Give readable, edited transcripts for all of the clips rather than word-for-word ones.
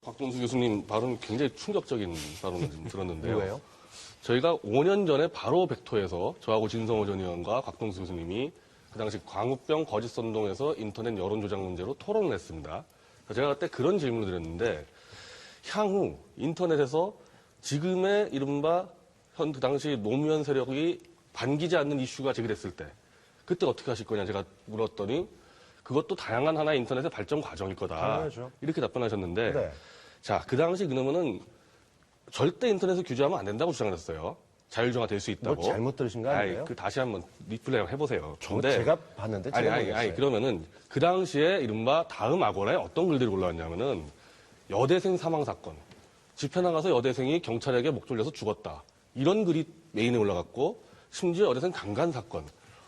곽동수 교수님 발언 굉장히 충격적인 발언을 좀 들었는데요. 왜요? 저희가 5년 전에 바로 벡터에서 저하고 진성호 전 의원과 곽동수 교수님이 그 당시 광우병 거짓 선동에서 인터넷 여론 조작 문제로 토론을 했습니다. 제가 그때 그런 질문을 드렸는데 향후 인터넷에서 지금의 이른바 그 당시 노무현 세력이 반기지 않는 이슈가 제기됐을 때 그때 어떻게 하실 거냐 제가 물었더니 그것도 다양한 하나의 인터넷의 발전 과정일 거다. 당연하죠. 이렇게 답변하셨는데 네. 자, 그 당시 그러면은 절대 인터넷을 규제하면 안 된다고 주장을 했어요. 자율정화 될 수 있다고. 뭐 잘못 들으신 거 아니에요? 그 다시 한번 리플레이 해보세요. 제가 봤는데 제가 모르겠어요. 그러면은 그 당시에 이른바 다음 악원에 어떤 글들이 올라왔냐면은 여대생 사망 사건. 집회 나가서 여대생이 경찰에게 목 졸려서 죽었다. 이런 글이 메인에 올라갔고 심지어 여대생 강간 사건.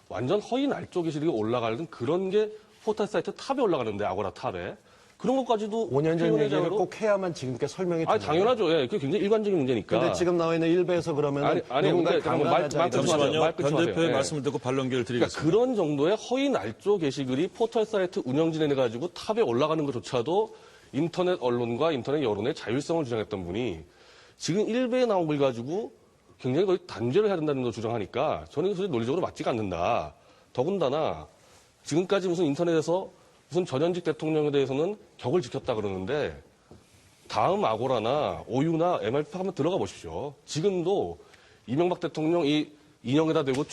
완전 허위 날조 게시글이 올라가는 그런 게 포털 사이트 탑에 올라가는데 아고라 탑에. 그런 것까지도 5년 전 얘기를 피해자로 꼭 해야만 지금께 설명이 되나요? 당연하죠. 예, 그게 굉장히 일관적인 문제니까. 근데 지금 나와 있는 일베에서 그러면 아니, 누군가 근데 강간하자 이런 잠시만요. 말 끊지 변 대표의 마세요. 말씀을 듣고 반론 기회를 그러니까 드리겠습니다. 그런 정도의 허위 날조 게시글이 포털 사이트 운영진해가지고 탑에 올라가는 것조차도 인터넷 언론과 인터넷 여론의 자율성을 주장했던 분이 지금 일베에 나온 걸 가지고 굉장히 거의 단죄를 해야 된다는 걸 주장하니까 저는 그것이 논리적으로 맞지가 않는다. 더군다나 지금까지 무슨 인터넷에서 무슨 전현직 대통령에 대해서는 격을 지켰다 그러는데 다음 아고라나 오유나 MLP 한번 들어가 보십시오. 지금도 이명박 대통령 이 인형에다 대고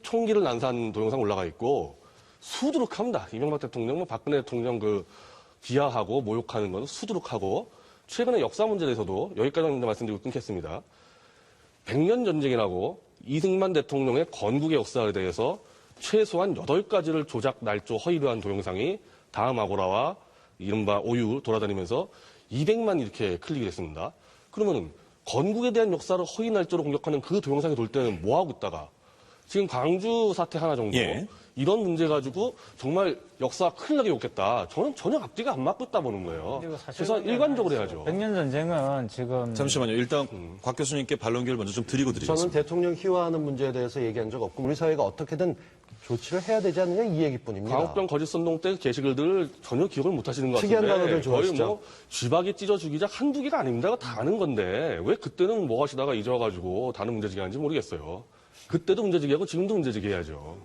총기를 난사한 동영상 올라가 있고 수두룩합니다. 이명박 대통령, 뭐 박근혜 대통령 그 비하하고 모욕하는 건 수두룩하고 최근에 역사 문제에 대해서도 여기까지 말씀드리고 끊겠습니다. 100년 전쟁이 나고 이승만 대통령의 건국의 역사에 대해서 최소한 8가지를 조작, 날조, 허위로 한 동영상이 다음 아고라와 이른바 오유 돌아다니면서 200만 이렇게 클릭이 됐습니다. 그러면은 건국에 대한 역사를 허위 날조로 공격하는 그 동영상이 돌 때는 뭐 하고 있다가 지금 광주 사태 하나 정도 이런 문제 가지고 정말 역사 큰일 나게 욕했다. 저는 전혀 앞뒤가 안 맞고 있다 보는 거예요. 그래서 일관적으로 해야죠. 100년 전쟁은 지금 잠시만요. 일단 곽 교수님께 반론 기회를 먼저 좀 드리고 저는 드리겠습니다. 대통령 희화하는 문제에 대해서 얘기한 적 없고 우리 사회가 어떻게든 조치를 해야 되지 않느냐 이 얘기뿐입니다. 광우병 거짓 선동 때 게시글들 전혀 기억을 못 하시는 것 특이한 같은데 단어들 거의 좋아하시죠? 뭐 쥐박이 찢어 죽이자 한두 개가 아닙니다. 다 아는 건데 왜 그때는 뭐 하시다가 잊어가지고 다른 문제제기 하는지 모르겠어요. 그때도 문제제기하고 지금도 문제제기해야죠.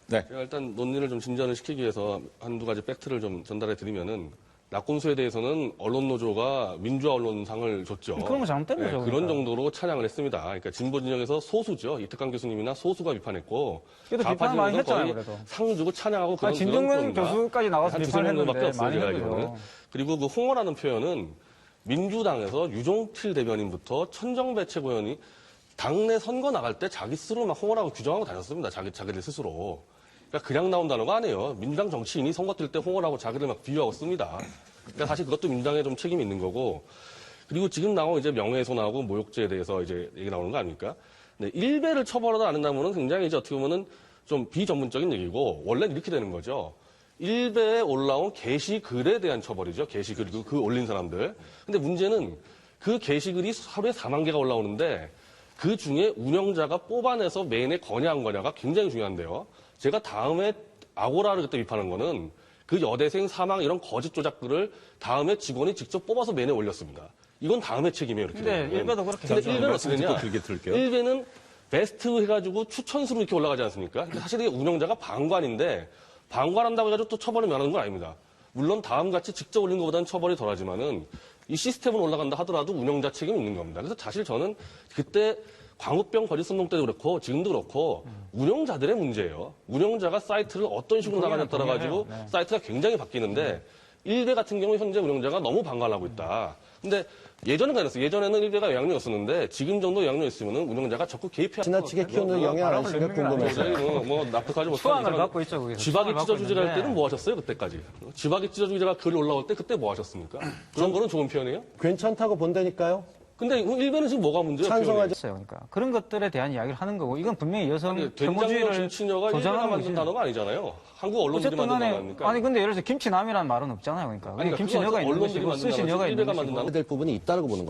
네. 제가 일단 논의를 좀 진전을 시키기 위해서 한두 가지 팩트를 좀 전달해 드리면은 낙곤수에 대해서는 언론노조가 민주화 언론상을 줬죠. 그런 거 잘못된 거죠. 그런 그러니까. 정도로 찬양을 했습니다. 그러니까 진보 진영에서 소수죠. 이특강 교수님이나 소수가 비판했고 그래도 좌파 비판 많이 진영에서 했잖아요, 거의 그래도. 상 주고 찬양하고 그런 진정근 겁니다. 교수까지 나와서 한 두세 비판을 명밖에 했는데 없어요, 많이 제가 했거든요. 알기로는. 그리고 그 홍어라는 표현은 민주당에서 유종필 대변인부터 천정배 최고위원이 당내 선거 나갈 때 자기 스스로 막 홍어라고 규정하고 다녔습니다. 자기들 스스로. 그러니까 그냥 나온 단어가 아니에요. 민주당 정치인이 선거 뛸 때 홍어라고 자기를 막 비유하고 씁니다. 그러니까 사실 그것도 민주당에 좀 책임이 있는 거고. 그리고 지금 나온 이제 명예훼손하고 모욕죄에 대해서 이제 얘기 나오는 거 아닙니까? 네, 일베를 처벌하다 안 한다면은 굉장히 이제 어떻게 보면은 좀 비전문적인 얘기고, 원래는 이렇게 되는 거죠. 일베에 올라온 게시글에 대한 처벌이죠. 게시글, 그 올린 사람들. 근데 문제는 그 게시글이 하루에 4만 개가 올라오는데 그 중에 운영자가 뽑아내서 메인에 거냐 안 거냐가 굉장히 중요한데요. 제가 다음에 아고라를 그때 비판한 거는 그 여대생 사망 이런 거짓 조작글을 다음에 직원이 직접 뽑아서 메인에 올렸습니다. 이건 다음의 책임이에요. 이렇게 근데 되면. 일베도 그렇게 근데 했죠. 일베는 어떻게 되냐? 길게 들을게요. 일베는 베스트 해가지고 추천수로 이렇게 올라가지 않습니까? 근데 사실 이게 운영자가 방관인데 방관한다고 해가지고 또 처벌을 면하는 건 아닙니다. 물론 다음같이 직접 올린 것보다는 처벌이 덜하지만은 이 시스템은 올라간다 하더라도 운영자 책임이 있는 겁니다. 그래서 사실 저는 그때 광우병 거짓 선동 때도 그렇고 지금도 그렇고 운영자들의 문제예요. 운영자가 사이트를 어떤 식으로 나가냐에 따라 가지고 네. 사이트가 굉장히 바뀌는데 일베 같은 경우 현재 운영자가 너무 방관하고 있다. 근데 예전은 그랬어요. 예전에는 일베가 영향력이었었는데 지금 정도 영향력이 있으면 운영자가 적극 개입해야 지나치게 키우는 영향 안 하시니까 궁금해서. 뭐 납득하지 못하는 수완을 갖고 있죠, 거기서. 쥐박이 수완을 찢어 갖고 주제할 있는데. 때는 뭐 하셨어요? 그때까지. 쥐박이 찢어 주제가 글이 올라올 때 그때 뭐 하셨습니까? 그런 거는 좋은 표현이에요? 괜찮다고 본다니까요? 근데 일베는 지금 뭐가 문제예요? 찬성하지. 있어요. 그러니까 그런 것들에 대한 이야기를 하는 거고 이건 분명히 여성 된장녀 혐오주의를 김치녀가 일베가 조장하는 만든 것이 단어가 아니잖아요. 한국 언론들이 어쨌든 만든 단어 간에 아닙니까? 아니 근데 예를 들어서 김치남이라는 말은 없잖아요. 그러니까 그러니까 김치녀가 그거 있는 언론들이 것이고 만든 쓰신 단어지 여가 있는 일베가 것이고 만든 단어. 될 부분이 있다고 보는 거예요.